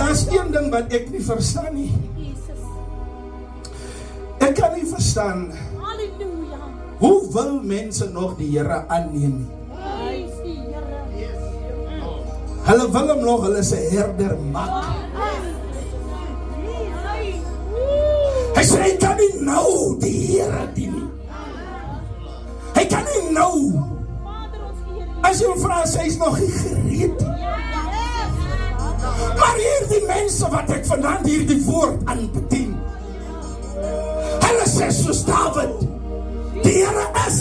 daar's een ding wat ek nie verstaan nie. Ek kan nie verstaan, Halleluja. hoe wil mense nog die Here aanneem nie? Prys die Here. Hulle wil hom nog hulle se herder maak. Hy sê, hy kan nie nou die Here dien nie. Hy kan nie nou. Vader, ons eer U. As jy hom vra, sê hy's nog nie gereed nie. Maar hierdie mense wat ek vanaand hierdie woord aan bedien, hulle sê soos Dawid, die Here is.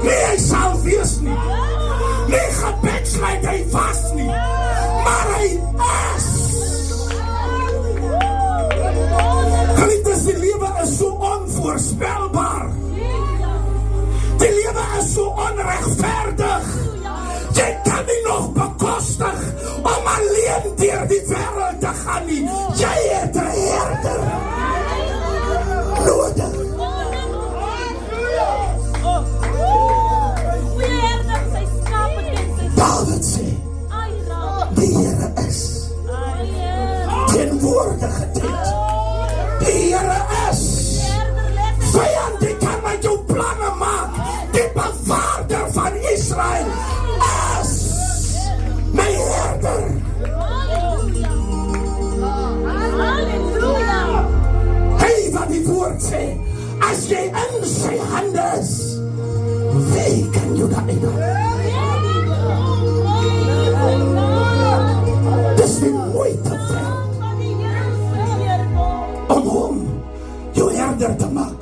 Nee, hy sal wees nie. Nee, gebedsluit hy was nie. Maar hy is. Geliefdes, die lewe is so onvoorspelbaar. Die lewe is so onregverdig. Jy kan nie nog bekostig om alleen deur die wêreld te gaan nie. Jy het 'n herder nodig. David sê, die Here is teenwoordige tyd. Die Here is. Vyand, die kan met jou planne maak. Die bewaarder van Israel is my herder. Hey, wat die woord sê, as jy in sy hande is, wie kan jou daar uithaal? Dis die moeite werd om hom jou herder te maak.